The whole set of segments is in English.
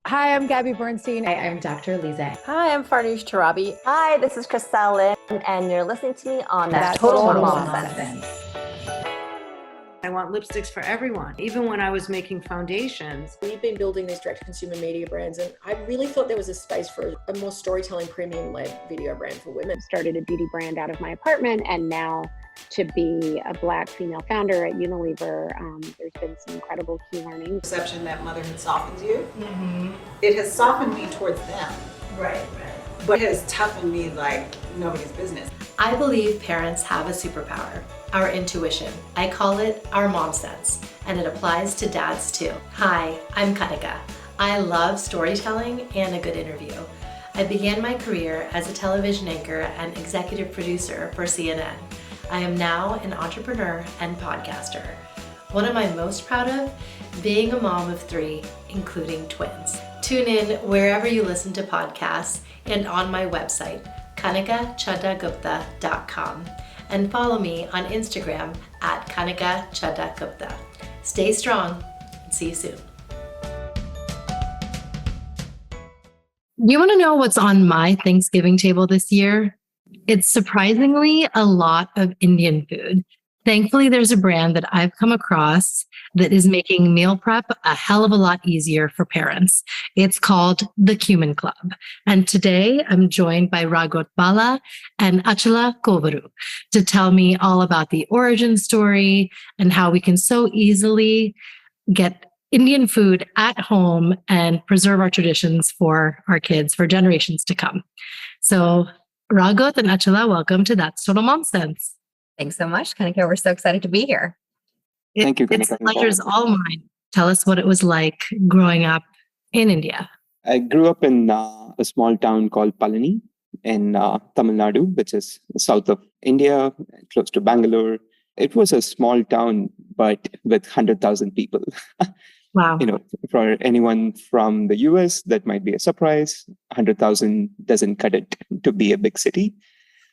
Hi, I'm Gabby Bernstein. Hi, I'm Dr. Lisa. Hi, I'm Farnoosh Tarabi. Hi, this is Christelle Lynn, and you're listening to me on That's Total Total Nonsense. I want lipsticks for everyone. Even when I was making foundations. We've been building these direct-to-consumer media brands, and I really thought there was a space for a more storytelling, premium-led video brand for women. Started a beauty brand out of my apartment, and now to be a Black female founder at Unilever, there's been some incredible key learnings. Perception that motherhood softens you. It has softened me towards them. Right. But it has toughened me like nobody's business. I believe parents have a superpower, our intuition. I call it our mom sense, and it applies to dads too. Hi, I'm Kanika. I love storytelling and a good interview. I began my career as a television anchor and executive producer for CNN. I am now an entrepreneur and podcaster. What am I most proud of? Being a mom of 3, including twins. Tune in wherever you listen to podcasts and on my website, kanikachadagupta.com, and follow me on Instagram at kanikachadagupta. Stay strong and see you soon. You want to know what's on my Thanksgiving table this year? It's surprisingly a lot of Indian food. Thankfully, there's a brand that I've come across that is making meal prep a hell of a lot easier for parents. It's called the Cumin Club. And today I'm joined by Ragoth Bala and Achala Kovaru to tell me all about the origin story and how we can so easily get Indian food at home and preserve our traditions for our kids for generations to come. So Ragoth and Achala, welcome to That's Total Nonsense. Thanks so much, Kanika. We're so excited to be here. Thank you, It's Kanika. the pleasure's all mine. Tell us what it was like growing up in India. I grew up in a small town called Palani in Tamil Nadu, which is south of India, close to Bangalore. It was a small town, but with 100,000 people. Wow. For anyone from the US, that might be a surprise. 100,000 doesn't cut it to be a big city.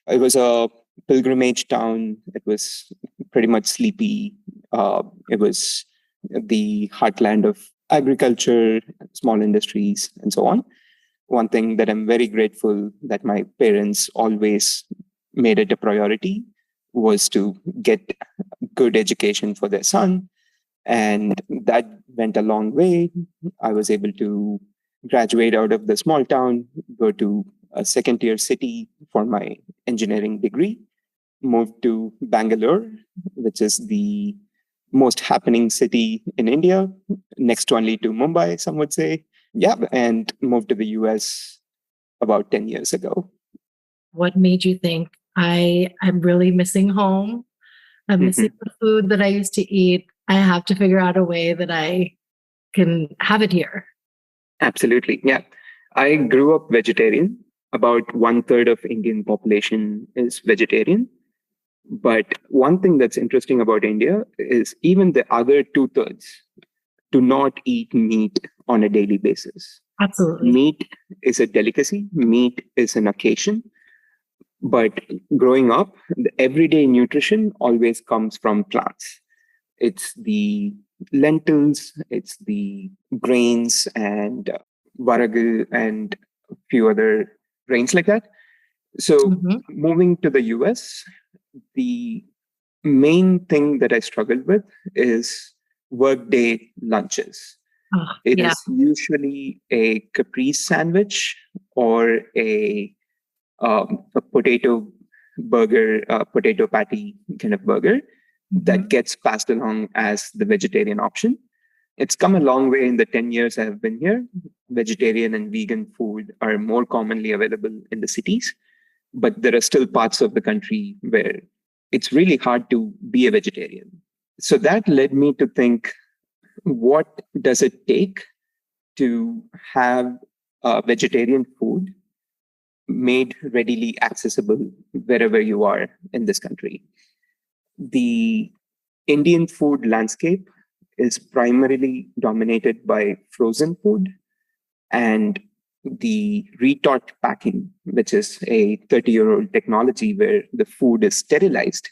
It was a pilgrimage town. It was pretty much sleepy. It was the heartland of agriculture, small industries, and so on. One thing that I'm very grateful that my parents always made it a priority was to get good education for their son. And that went a long way. I was able to graduate out of the small town, go to a second-tier city for my engineering degree, moved to Bangalore, which is the most happening city in India, next only to Mumbai, some would say. Yeah, and moved to the US about 10 years ago. What made you think I'm really missing home? I'm missing the food that I used to eat. I have to figure out a way that I can have it here. Absolutely. Yeah. I grew up vegetarian. About 1/3 of Indian population is vegetarian. But one thing that's interesting about India is even the other 2/3 do not eat meat on a daily basis. Absolutely. Meat is a delicacy. Meat is an occasion. But growing up, the everyday nutrition always comes from plants. It's the lentils, it's the grains and varagal and a few other grains like that. So moving to the US, the main thing that I struggled with is workday lunches. It is usually a caprese sandwich or a potato burger, potato patty kind of burger that gets passed along as the vegetarian option. It's come a long way in the 10 years I have been here. Vegetarian and vegan food are more commonly available in the cities, but there are still parts of the country where it's really hard to be a vegetarian. So that led me to think, what does it take to have vegetarian food made readily accessible wherever you are in this country? The Indian food landscape is primarily dominated by frozen food and the retort packing, which is a 30-year-old technology where the food is sterilized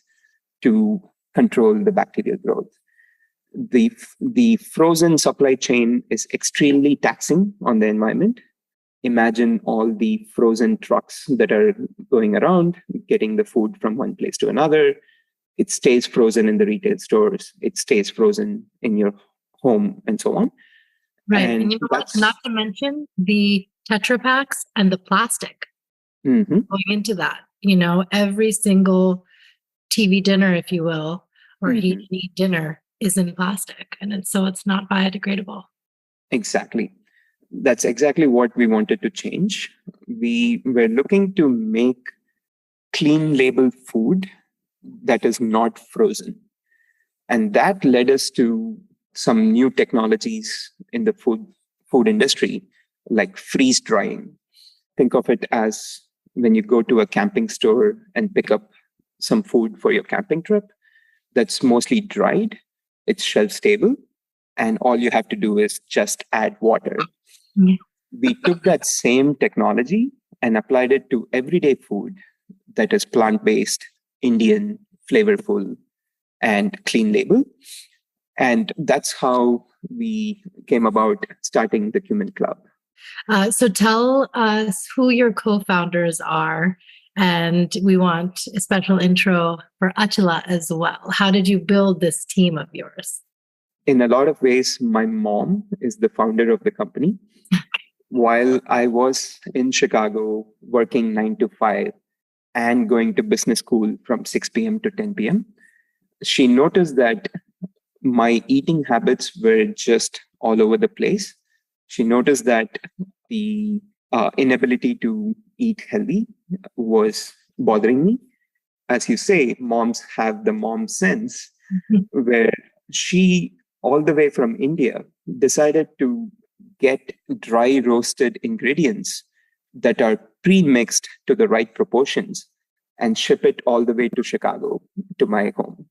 to control the bacterial growth. The frozen supply chain is extremely taxing on the environment. Imagine all the frozen trucks that are going around, getting the food from one place to another. It stays frozen in the retail stores. It stays frozen in your home and so on. Right. And you know what? Not to mention the Tetra Packs and the plastic going into that. Every single TV dinner, if you will, or eat dinner is in plastic. And it's not biodegradable. Exactly. That's exactly what we wanted to change. We were looking to make clean label food that is not frozen. And that led us to some new technologies in the food industry, like freeze drying. Think of it as when you go to a camping store and pick up some food for your camping trip that's mostly dried, it's shelf stable, and all you have to do is just add water. Yeah. We took that same technology and applied it to everyday food that is plant-based, Indian, flavorful, and clean label. And that's how we came about starting the Cumin Club. So tell us who your co-founders are, and we want a special intro for Achala as well. How did you build this team of yours? In a lot of ways, my mom is the founder of the company. While I was in Chicago working 9 to 5 and going to business school from 6 p.m. to 10 p.m., she noticed that my eating habits were just all over the place. She noticed that the inability to eat healthy was bothering me. As you say, moms have the mom sense, where she, all the way from India, decided to get dry roasted ingredients that are pre-mixed to the right proportions and ship it all the way to Chicago, to my home.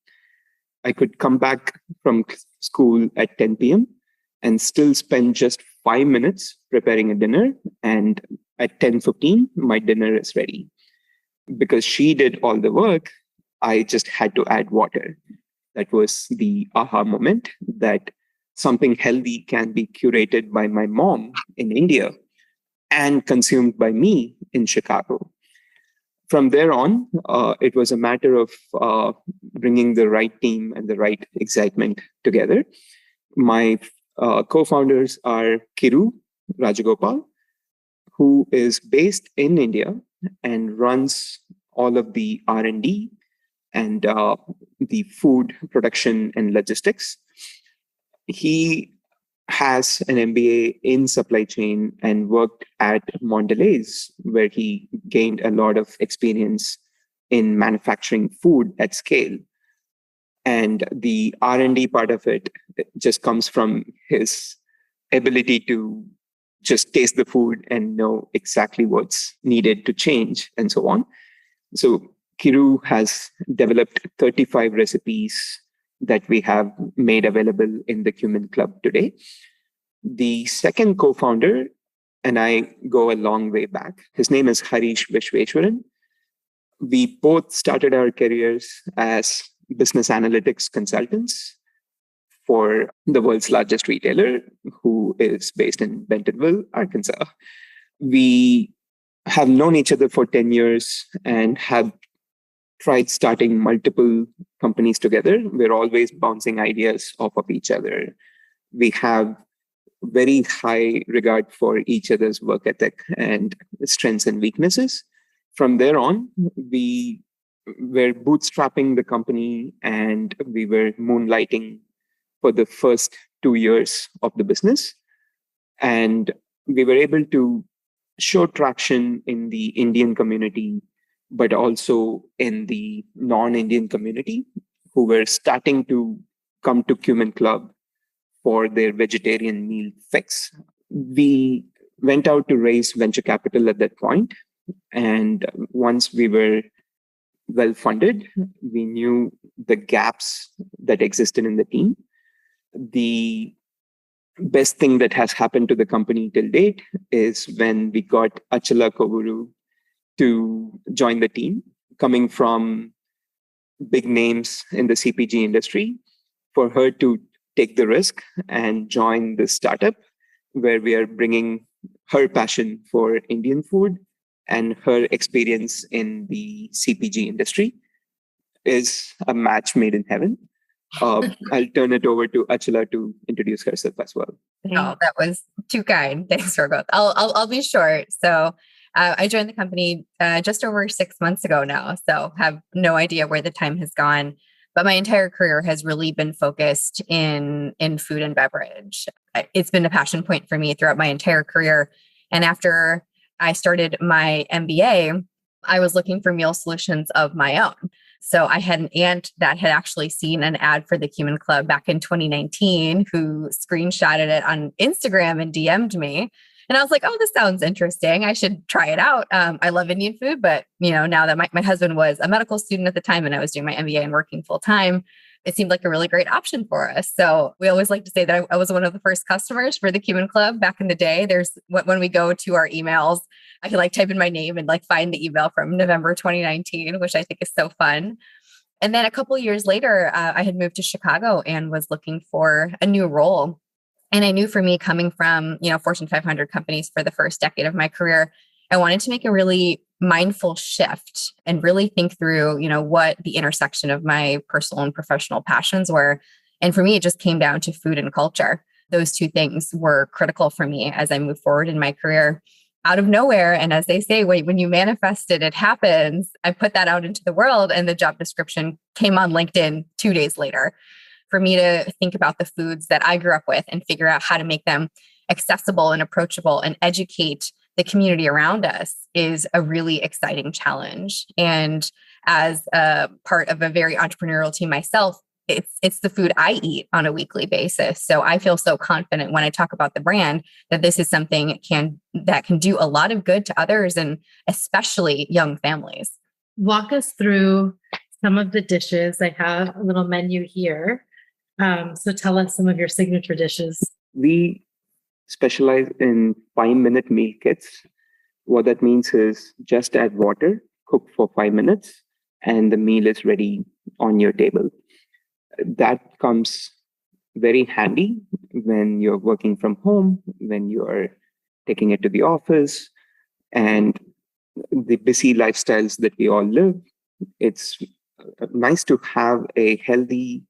I could come back from school at 10 p.m. and still spend just 5 minutes preparing a dinner. And at 10:15, my dinner is ready. Because she did all the work, I just had to add water. That was the aha moment that something healthy can be curated by my mom in India and consumed by me in Chicago. From there on, it was a matter of bringing the right team and the right excitement together. My co-founders are Kiru Rajagopal, who is based in India and runs all of the R&D and the food production and logistics. He has an MBA in supply chain and worked at Mondelez, where he gained a lot of experience in manufacturing food at scale. And the R&D part of it just comes from his ability to just taste the food and know exactly what's needed to change and so on. So Kiru has developed 35 recipes that we have made available in the Cumin Club today. The second co-founder, and I go a long way back, his name is Harish Visweswaran. We both started our careers as business analytics consultants for the world's largest retailer, who is based in Bentonville, Arkansas. We have known each other for 10 years and have tried starting multiple companies together. We're always bouncing ideas off of each other. We have very high regard for each other's work ethic and strengths and weaknesses. From there on, we were bootstrapping the company and we were moonlighting for the first 2 years of the business. And we were able to show traction in the Indian community, but also in the non-Indian community, who were starting to come to Cumin Club for their vegetarian meal fix. We went out to raise venture capital at that point. And once we were well funded, we knew the gaps that existed in the team. The best thing that has happened to the company till date is when we got Achala Kovuru to join the team, coming from big names in the CPG industry, for her to take the risk and join this startup where we are bringing her passion for Indian food and her experience in the CPG industry is a match made in heaven. I'll turn it over to Achila to introduce herself as well. Oh, that was too kind. Thanks, Ragoth. I'll be short. So I joined the company just over 6 months ago now. So have no idea where the time has gone. But my entire career has really been focused in food and beverage. It's been a passion point for me throughout my entire career. And after I started my MBA, I was looking for meal solutions of my own. So I had an aunt that had actually seen an ad for the Cumin Club back in 2019 who screenshotted it on Instagram and DM'd me. And I was like, oh, this sounds interesting. I should try it out. I love Indian food, but now that my husband was a medical student at the time and I was doing my MBA and working full time, it seemed like a really great option for us. So we always like to say that I was one of the first customers for the Cumin Club back in the day. When we go to our emails, I can type in my name and find the email from November 2019, which I think is so fun. And then a couple of years later, I had moved to Chicago and was looking for a new role. And I knew for me coming from, Fortune 500 companies for the first decade of my career, I wanted to make a really mindful shift and really think through, what the intersection of my personal and professional passions were. And for me, it just came down to food and culture. Those two things were critical for me as I moved forward in my career. Out of nowhere, and as they say, when you manifest it, it happens. I put that out into the world and the job description came on LinkedIn 2 days later. For me to think about the foods that I grew up with and figure out how to make them accessible and approachable and educate the community around us is a really exciting challenge. And as a part of a very entrepreneurial team myself, it's the food I eat on a weekly basis. So I feel so confident when I talk about the brand that this is something that can do a lot of good to others and especially young families. Walk us through some of the dishes. I have a little menu here. So tell us some of your signature dishes. We specialize in 5-minute meal kits. What that means is just add water, cook for 5 minutes, and the meal is ready on your table. That comes very handy when you're working from home, when you're taking it to the office, and the busy lifestyles that we all live. It's nice to have a healthy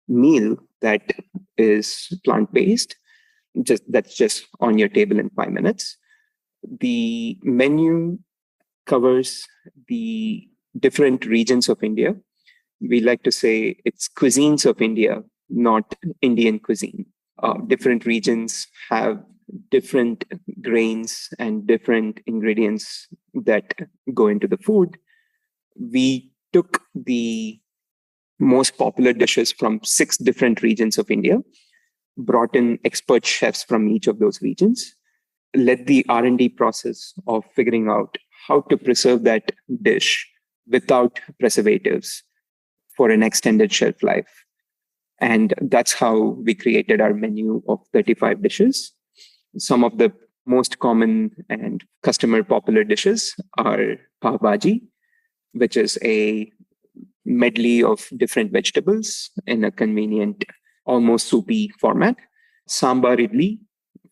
meal that is plant-based, that's just on your table in 5 minutes. The menu covers the different regions of India. We like to say it's cuisines of India, not Indian cuisine. Different regions have different grains and different ingredients that go into the food. We took the most popular dishes from 6 different regions of India, brought in expert chefs from each of those regions, led the R&D process of figuring out how to preserve that dish without preservatives for an extended shelf life. And that's how we created our menu of 35 dishes. Some of the most common and customer popular dishes are pav bhaji, which is a medley of different vegetables in a convenient, almost soupy format. Sambar idli,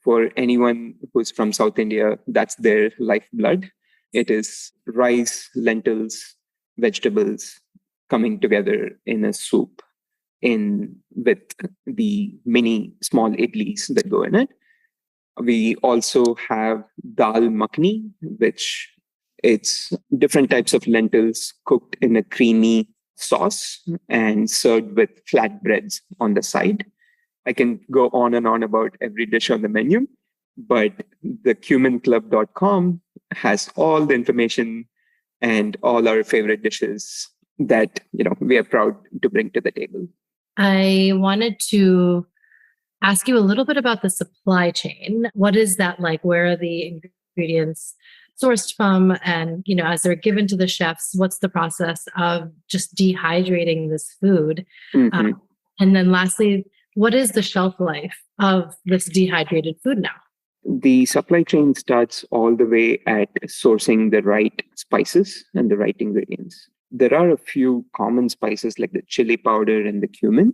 for anyone who's from South India, that's their lifeblood. It is rice, lentils, vegetables coming together in a soup with the mini small idlis that go in it. We also have dal makhani, which it's different types of lentils cooked in a creamy sauce and served with flatbreads on the side. I can go on and on about every dish on the menu, but the cuminclub.com has all the information and all our favorite dishes that we are proud to bring to the table. I wanted to ask you a little bit about the supply chain. What is that like? Where are the ingredients sourced from? And, as they're given to the chefs, what's the process of just dehydrating this food? Mm-hmm. And then lastly, what is the shelf life of this dehydrated food now? The supply chain starts all the way at sourcing the right spices and the right ingredients. There are a few common spices like the chili powder and the cumin,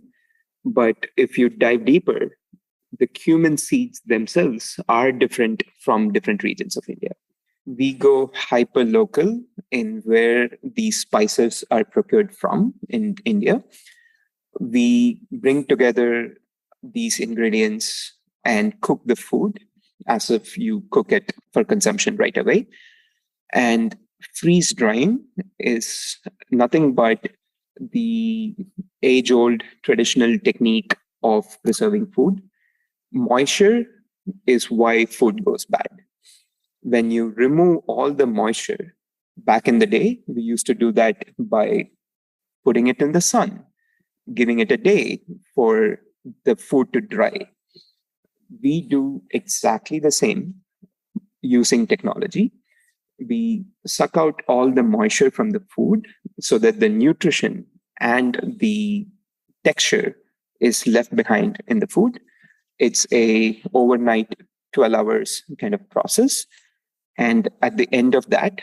But if you dive deeper, the cumin seeds themselves are different from different regions of India. We go hyper local in where these spices are procured from in India. We bring together these ingredients and cook the food as if you cook it for consumption right away. And freeze drying is nothing but the age-old traditional technique of preserving food. Moisture is why food goes bad. When you remove all the moisture, back in the day, we used to do that by putting it in the sun, giving it a day for the food to dry. We do exactly the same using technology. We suck out all the moisture from the food so that the nutrition and the texture is left behind in the food. It's a overnight 12 hours kind of process. And at the end of that,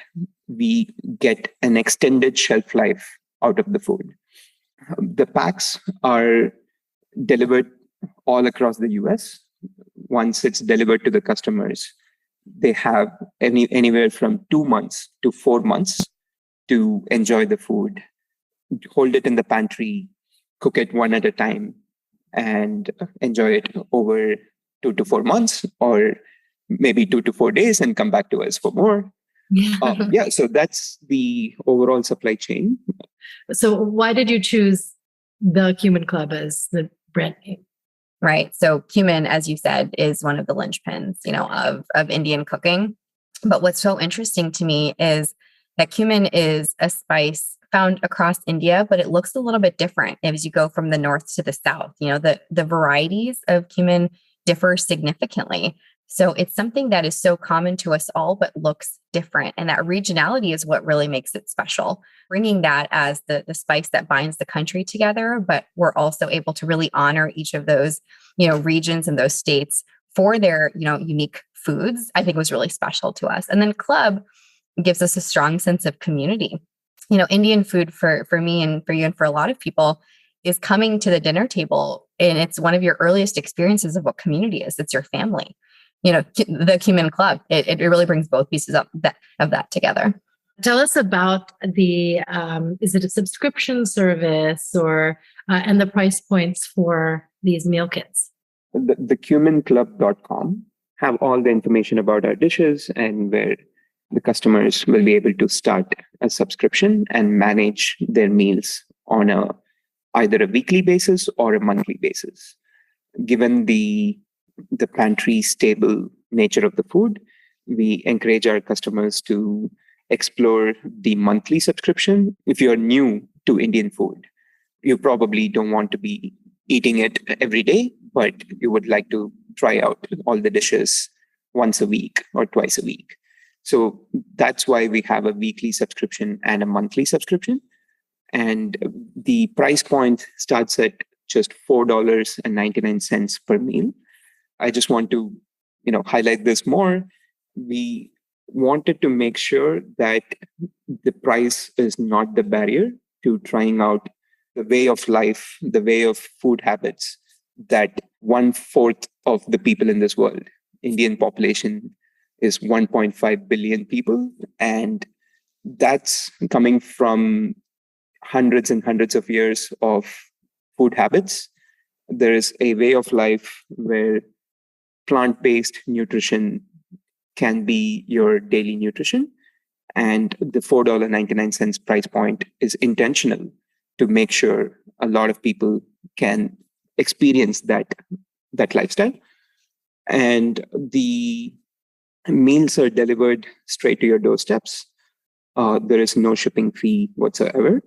we get an extended shelf life out of the food. The packs are delivered all across the US. Once it's delivered to the customers, they have anywhere from 2 months to 4 months to enjoy the food, hold it in the pantry, cook it one at a time, and enjoy it over 2 to 4 months, or maybe 2 to 4 days, and come back to us for more. Yeah. So that's the overall supply chain. So why did you choose the Cumin Club as the brand name? Right. So cumin, as you said, is one of the linchpins, of Indian cooking. But what's so interesting to me is that cumin is a spice found across India, but it looks a little bit different as you go from the north to the south. The varieties of cumin differ significantly. So it's something that is so common to us all, but looks different. And that regionality is what really makes it special. Bringing that as the spice that binds the country together, but we're also able to really honor each of those, regions and those states for their, unique foods, I think was really special to us. And then club gives us a strong sense of community. Indian food for me and for you and for a lot of people is coming to the dinner table. And it's one of your earliest experiences of what community is. It's your family. The Cumin Club, it really brings both pieces of that together. Tell us about the, is it a subscription service or, and the price points for these meal kits? The cuminclub.com have all the information about our dishes and where the customers will be able to start a subscription and manage their meals on either a weekly basis or a monthly basis. Given the pantry stable nature of the food, we encourage our customers to explore the monthly subscription. If you're new to Indian food, you probably don't want to be eating it every day, but you would like to try out all the dishes once a week or twice a week. So that's why we have a weekly subscription and a monthly subscription. And the price point starts at just $4.99 per meal. I just want to, highlight this more. We wanted to make sure that the price is not the barrier to trying out the way of life, the way of food habits that 1/4 of the people in this world, Indian population, is 1.5 billion people. And that's coming from hundreds and hundreds of years of food habits. There is a way of life where plant-based nutrition can be your daily nutrition. And the $4.99 price point is intentional to make sure a lot of people can experience that lifestyle. And the meals are delivered straight to your doorsteps. There is no shipping fee whatsoever.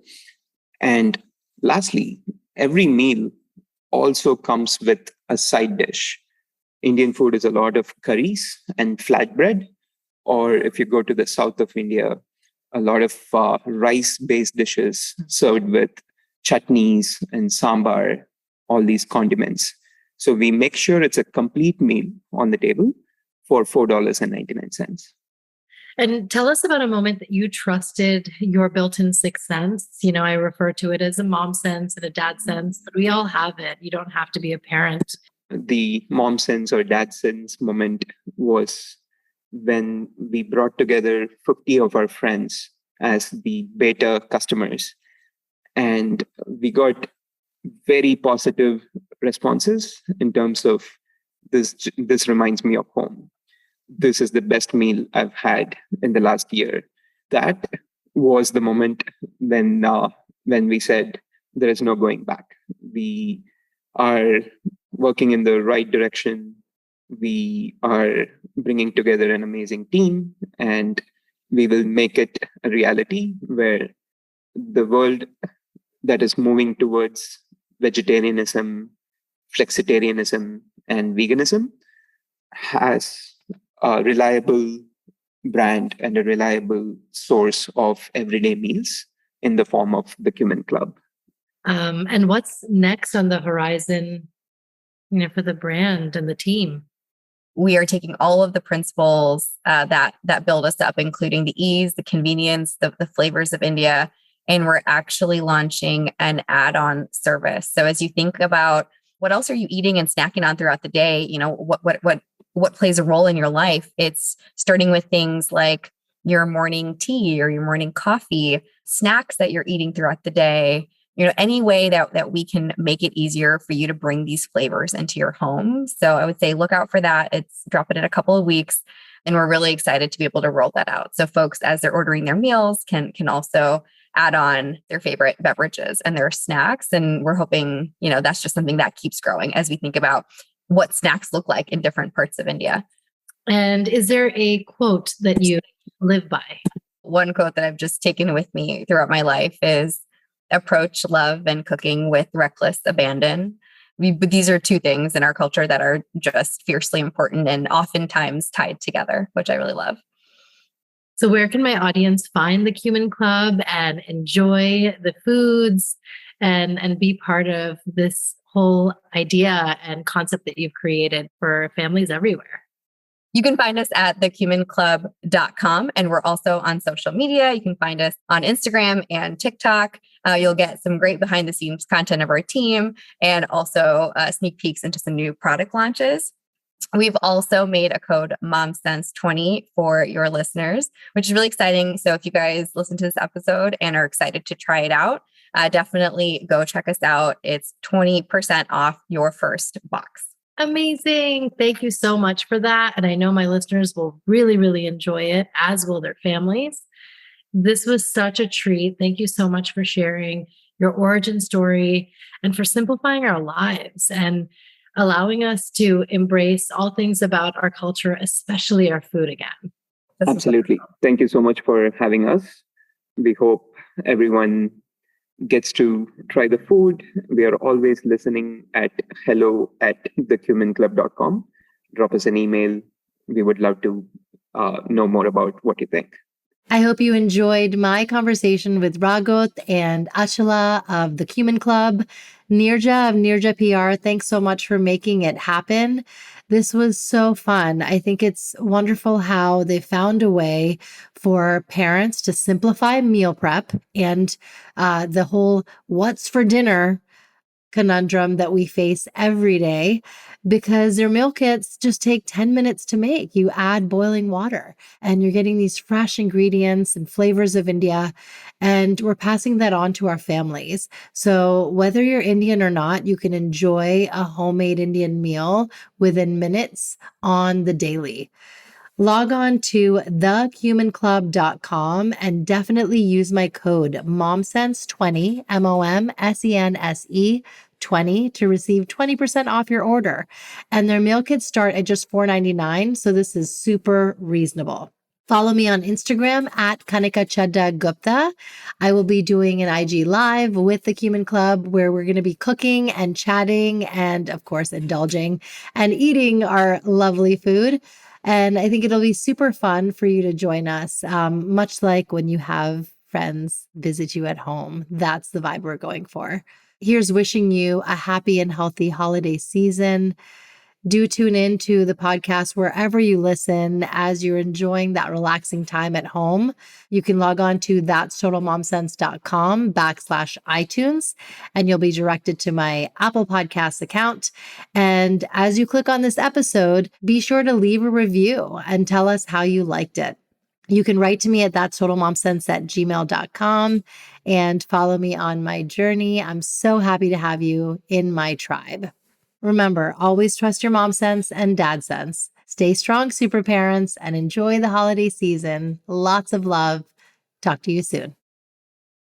And lastly, every meal also comes with a side dish. Indian food is a lot of curries and flatbread, or if you go to the south of India, a lot of rice-based dishes served with chutneys and sambar, all these condiments. So we make sure it's a complete meal on the table for $4.99. And tell us about a moment that you trusted your built-in sixth sense. I refer to it as a mom sense and a dad sense, but we all have it. You don't have to be a parent. The mom sense or dad sense moment was when we brought together 50 of our friends as the beta customers. And we got very positive responses in terms of this reminds me of home. This is the best meal I've had in the last year. That was the moment when we said there is no going back. We are working in the right direction. We are bringing together an amazing team, and we will make it a reality where the world that is moving towards vegetarianism, flexitarianism, and veganism has a reliable brand and a reliable source of everyday meals in the form of the Cumin Club. And what's next on the horizon, for the brand and the team? We are taking all of the principles that build us up, including the ease, the convenience, the flavors of India, and we're actually launching an add-on service. So as you think about what else are you eating and snacking on throughout the day, what plays a role in your life, it's starting with things like your morning tea or your morning coffee, snacks that you're eating throughout the day. Any way that we can make it easier for you to bring these flavors into your home. So I would say look out for that. It's dropping in a couple of weeks, and we're really excited to be able to roll that out. So folks, as they're ordering their meals, can also add on their favorite beverages and their snacks. And we're hoping, that's just something that keeps growing as we think about what snacks look like in different parts of India. And is there a quote that you live by? One quote that I've just taken with me throughout my life is approach love and cooking with reckless abandon. These are two things in our culture that are just fiercely important and oftentimes tied together, which I really love. So where can my audience find the Cumin Club and enjoy the foods and be part of this whole idea and concept that you've created for families everywhere? You can find us at thecuminclub.com, and we're also on social media. You can find us on Instagram and TikTok. You'll get some great behind the scenes content of our team and also sneak peeks into some new product launches. We've also made a code MOMSENSE20 for your listeners, which is really exciting. So if you guys listen to this episode and are excited to try it out, definitely go check us out. It's 20% off your first box. Amazing. Thank you so much for that. And I know my listeners will really, really enjoy it, as will their families. This was such a treat. Thank you so much for sharing your origin story and for simplifying our lives and allowing us to embrace all things about our culture, especially our food again. Absolutely. Thank you so much for having us. We hope everyone gets to try the food. We are always listening at hello@thecuminclub.com. Drop us an email. We would love to know more about what you think. I hope you enjoyed my conversation with Ragoth and Achala of the Cumin Club. Nirja of Nirja PR, thanks so much for making it happen. This was so fun. I think it's wonderful how they found a way for parents to simplify meal prep and the whole what's for dinner conundrum that we face every day, because their meal kits just take 10 minutes to make. You add boiling water and you're getting these fresh ingredients and flavors of India, and we're passing that on to our families. So whether you're Indian or not, you can enjoy a homemade Indian meal within minutes on the daily. Log on to thecuminclub.com and definitely use my code MOMSENSE20, MOMSENSE 20 to receive 20% off your order. And their meal kits start at just $4.99, so this is super reasonable. Follow me on Instagram at Kanika Chadda Gupta. I will be doing an IG live with the Cumin Club where we're going to be cooking and chatting and, of course, indulging and eating our lovely food. And I think it'll be super fun for you to join us, much like when you have friends visit you at home. That's the vibe we're going for. Here's wishing you a happy and healthy holiday season. Do tune in to the podcast wherever you listen as you're enjoying that relaxing time at home. You can log on to that'stotalmomsense.com/iTunes, and you'll be directed to my Apple Podcasts account. And as you click on this episode, be sure to leave a review and tell us how you liked it. You can write to me at that'stotalmomsense@gmail.com and follow me on my journey. I'm so happy to have you in my tribe. Remember, always trust your mom sense and dad sense. Stay strong, super parents, and enjoy the holiday season. Lots of love. Talk to you soon.